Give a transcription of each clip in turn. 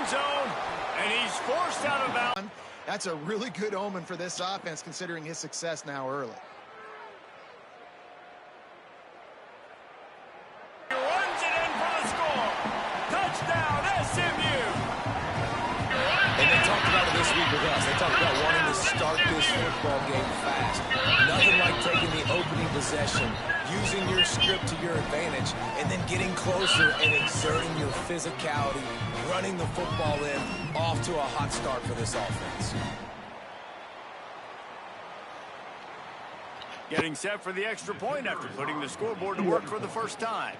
end zone, and he's forced out of bounds. That's a really good omen for this offense, considering his success now early. He runs it in for the score. Touchdown, SMU. And they talked about it this week with us. They talked about wanting to start this football game fast. Nothing like taking the opening possession, using your script to your advantage, and then getting closer and exerting your physicality, running the football in, off to a hot start for this offense. Getting set for the extra point after putting the scoreboard to work for the first time.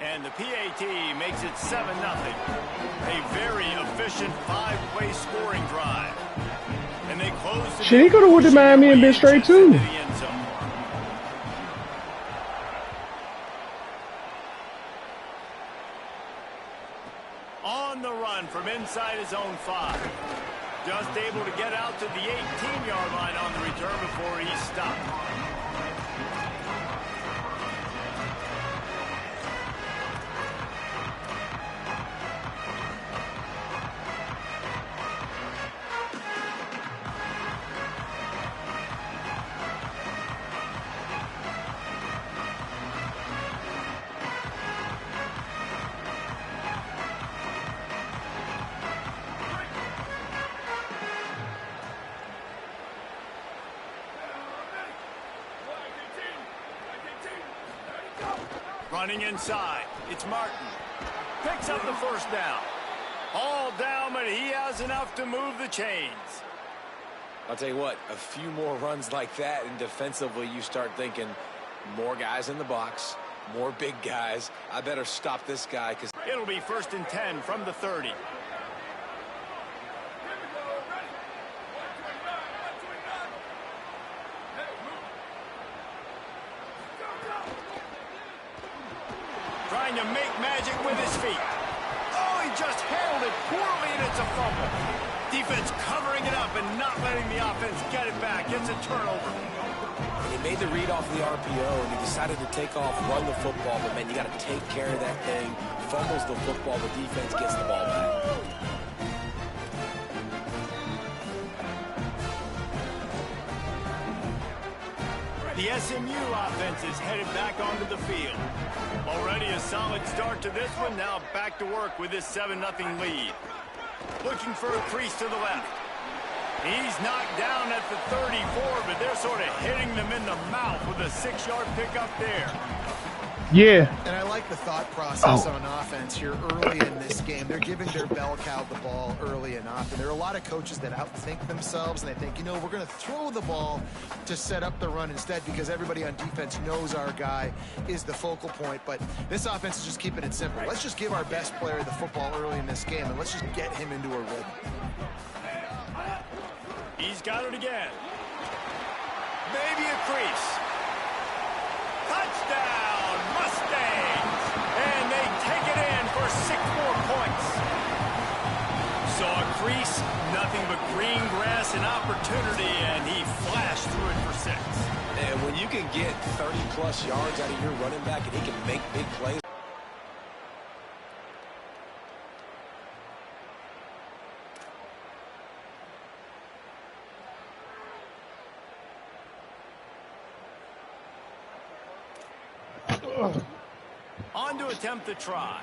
And the PAT makes it 7-0. A very efficient 5-play scoring drive. And they close the Shit, he could have went to Miami and been straight too. On the run from inside his own 5. Just able to get out to the 18-yard line on the return before he stopped. Running inside, it's Martin. Picks up the first down. All down, but he has enough to move the chains. I'll tell you what, a few more runs like that, and defensively you start thinking more guys in the box, more big guys. I better stop this guy because it'll be 1st and 10 from the 30. Trying to make magic with his feet. Oh, he just handled it poorly, and it's a fumble. Defense covering it up and not letting the offense get it back. It's a turnover. And he made the read off the RPO, and he decided to take off, run the football. But, man, you got to take care of that thing. Fumbles the football, the defense gets the ball back. The SMU offense is headed back onto the field. Already a solid start to this one. Now back to work with this 7-0 lead. Looking for a crease to the left. He's knocked down at the 34, but they're sort of hitting them in the mouth with a 6-yard pickup there. Yeah. And I like the thought process on offense here early in this game. They're giving their bell cow the ball early and often. There are a lot of coaches that outthink themselves, and they think, you know, we're going to throw the ball to set up the run instead because everybody on defense knows our guy is the focal point. But this offense is just keeping it simple. Let's just give our best player the football early in this game, and let's just get him into a rhythm. He's got it again. Maybe a crease. Touchdown, Mustangs! And they take it in for 6 more points. Saw a crease, nothing but green grass and opportunity, and he flashed through it for 6. And when you can get 30-plus yards out of your running back and he can make big plays. On to attempt the try.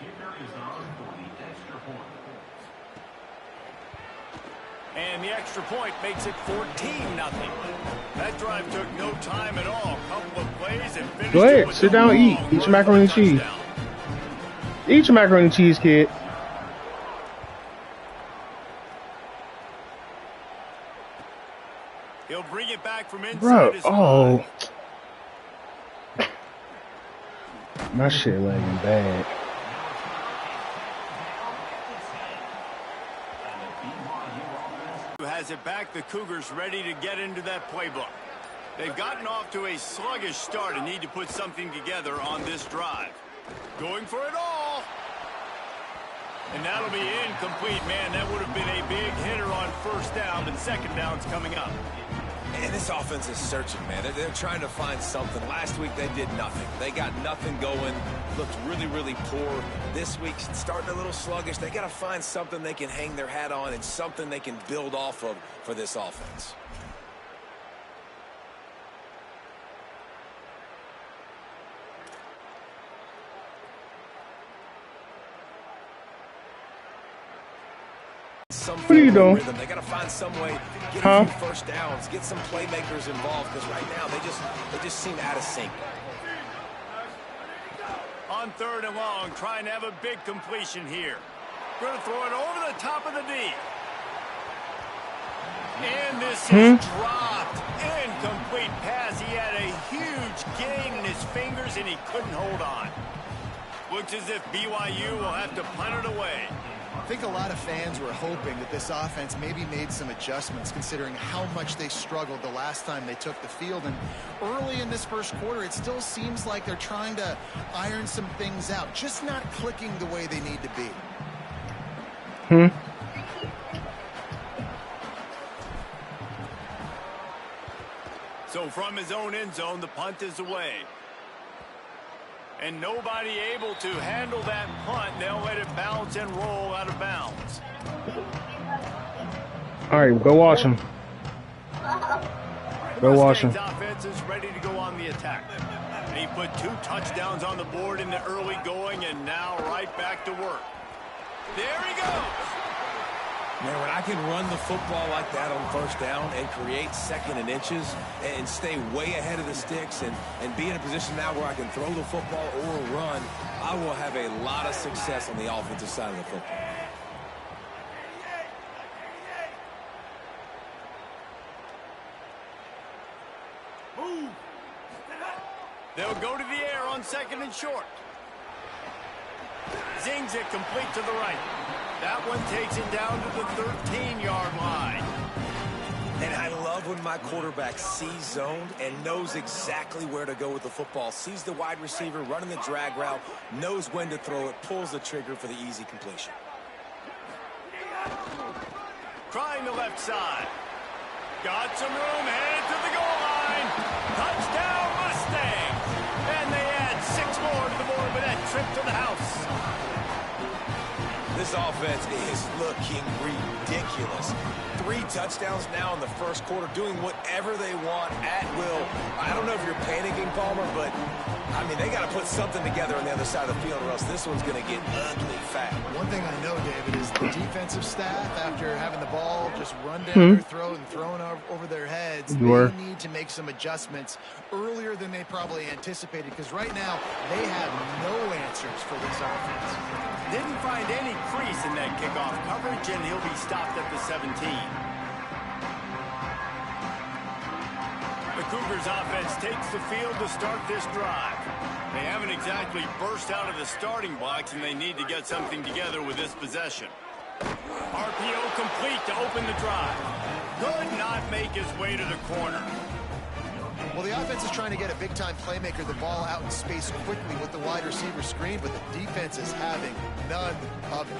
And the extra point makes it 14-0. That drive took no time at all. Couple of plays and finished. Go ahead, sit down, eat your macaroni and cheese. Eat your macaroni and cheese, kid. He'll bring it back from inside. Bro, his oh. My shit lagging bad. Who has it back? The Cougars ready to get into that playbook. They've gotten off to a sluggish start and need to put something together on this drive. Going for it all. And that'll be incomplete, man. That would have been a big hitter on 1st down, but 2nd down's coming up. And this offense is searching, man. They're trying to find something. Last week, they did nothing. They got nothing going, looked really, really poor. This week, starting a little sluggish. They got to find something they can hang their hat on and something they can build off of for this offense. What are you doing? They got to find some way, get a few first downs, get some playmakers involved, because right now they just seem out of sync. On 3rd and long, trying to have a big completion here. Going to throw it over the top of the D. And this is dropped. Incomplete pass. He had a huge gain in his fingers, and he couldn't hold on. Looks as if BYU will have to punt it away. I think a lot of fans were hoping that this offense maybe made some adjustments considering how much they struggled the last time they took the field. And early in this first quarter, it still seems like they're trying to iron some things out, just not clicking the way they need to be. So from his own end zone, the punt is away. And nobody able to handle that punt. They'll let it bounce and roll out of bounds. All right, go watch him. Go watch him. Offense is ready to go on the attack. He put 2 touchdowns on the board in the early going, and now right back to work. There he goes. Man, when I can run the football like that on first down and create 2nd and inches and stay way ahead of the sticks and be in a position now where I can throw the football or run, I will have a lot of success on the offensive side of the football. Move. They'll go to the air on 2nd and short. Zings it complete to the right. That one takes it down to the 13-yard line. And I love when my quarterback sees zoned and knows exactly where to go with the football. Sees the wide receiver running the drag route, knows when to throw it, pulls the trigger for the easy completion. Trying the left side. Got some room, headed to the goal line. Touchdown, Mustangs. And they add 6 more to the board with that trip to the house. This offense is looking ridiculous. 3 touchdowns now in the first quarter, doing whatever they want at will. I don't know if you're panicking, Palmer, but, I mean, they got to put something together on the other side of the field or else this one's going to get ugly fast. One thing I know, David, is the defensive staff, after having the ball just run down their throat and thrown over their heads, they need to make some adjustments earlier than they probably anticipated, because right now they have no answers for this offense. Didn't find any crease in that kickoff coverage, and he'll be stopped at the 17. The Cougars offense takes the field to start this drive. They haven't exactly burst out of the starting blocks, and they need to get something together with this possession. RPO complete to open the drive. Could not make his way to the corner. Well, the offense is trying to get a big-time playmaker the ball out in space quickly with the wide receiver screen, but the defense is having none of it.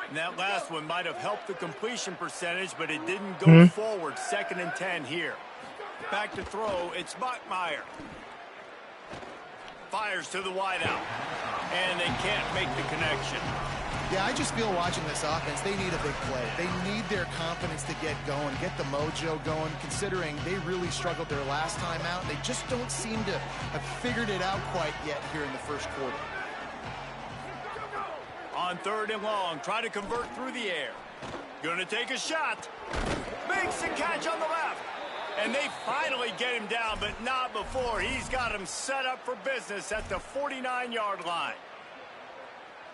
And that last one might have helped the completion percentage, but it didn't go forward. 2nd and 10 here. Back to throw, it's Bachmeier. Fires to the wideout, and they can't make the connection. Yeah, I just feel watching this offense, they need a big play. They need their confidence to get going, get the mojo going, considering they really struggled their last time out, and they just don't seem to have figured it out quite yet here in the first quarter. On 3rd and long, try to convert through the air. Gonna take a shot. Makes the catch on the left. And they finally get him down, but not before. He's got him set up for business at the 49-yard line.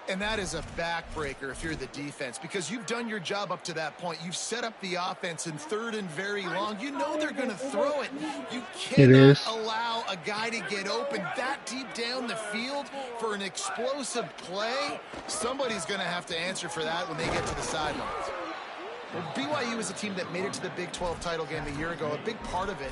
And that is a backbreaker if you're the defense, because you've done your job up to that point. You've set up the offense in 3rd and very long. You know they're going to throw it. You cannot allow a guy to get open that deep down the field for an explosive play. Somebody's going to have to answer for that when they get to the sidelines. Well, BYU is a team that made it to the Big 12 title game a year ago. A big part of it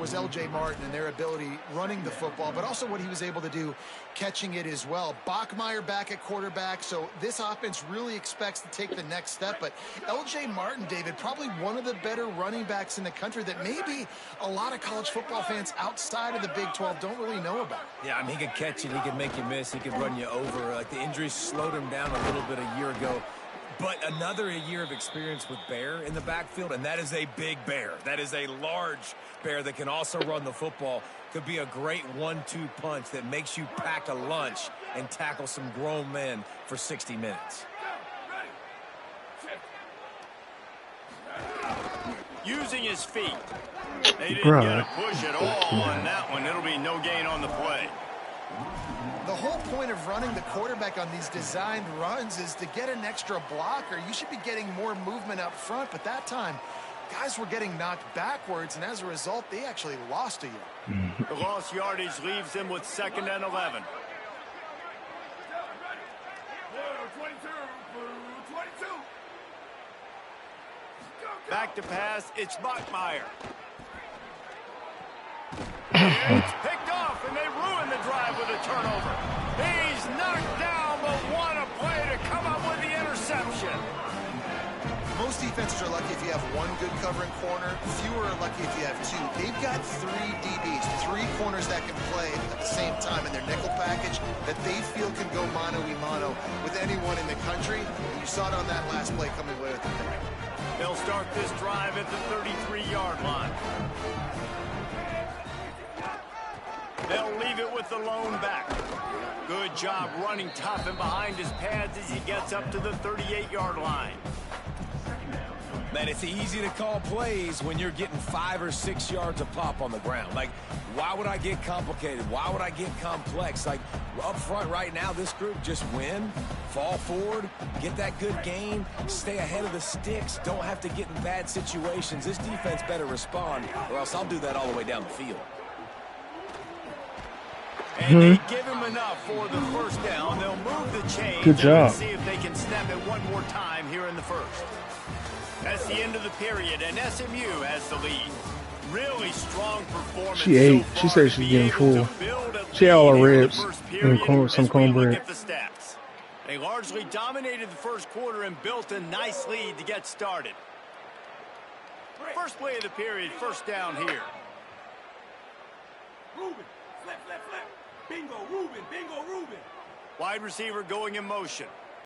was L.J. Martin and their ability running the football, but also what he was able to do catching it as well. Bachmeier back at quarterback, so this offense really expects to take the next step. But L.J. Martin, David, probably one of the better running backs in the country that maybe a lot of college football fans outside of the Big 12 don't really know about. Yeah, I mean, he could catch it, he could make you miss, he could run you over. Like, the injuries slowed him down a little bit a year ago. But another year of experience with Bear in the backfield, and that is a big Bear. That is a large Bear that can also run the football. Could be a great 1-2 punch that makes you pack a lunch and tackle some grown men for 60 minutes. Using his feet. They didn't get a push at all on that one. It'll be no gain on the play. The whole point of running the quarterback on these designed runs is to get an extra blocker. You should be getting more movement up front, but that time, guys were getting knocked backwards, and as a result, they actually lost a yard. The lost yardage leaves them with 2nd and 11. Back to pass, it's Bachmeier. It's picked off, and they ruin the drive with a turnover. He's knocked down, but what a play to come up with the interception. Most defenses are lucky if you have one good covering corner. Fewer are lucky if you have two. They've got 3 DBs, 3 corners that can play at the same time in their nickel package that they feel can go mano-a-mano with anyone in the country. And you saw it on that last play coming away with the pick. They'll start this drive at the 33-yard line. They'll leave it with the lone back. Good job running tough and behind his pads as he gets up to the 38-yard line. Man, it's easy to call plays when you're getting 5 or 6 yards of pop on the ground. Like, why would I get complicated? Why would I get complex? Like, up front right now, this group just win, fall forward, get that good gain, stay ahead of the sticks, don't have to get in bad situations. This defense better respond, or else I'll do that all the way down the field. And they give him enough for the first down. They'll move the chains. Good job. And see if they can snap it one more time here in the first. That's the end of the period, and SMU has the lead. Really strong performance. She ate. So She far said to she's be getting able full. to build a She had all lead her in the ribs first and period some as we look cornbread. at the stats. They largely dominated the first quarter and built a nice lead to get started. First play of the period, first down here. Ruben, flip, flip, flip. Bingo, Ruben, bingo, Ruben. Wide receiver going in motion.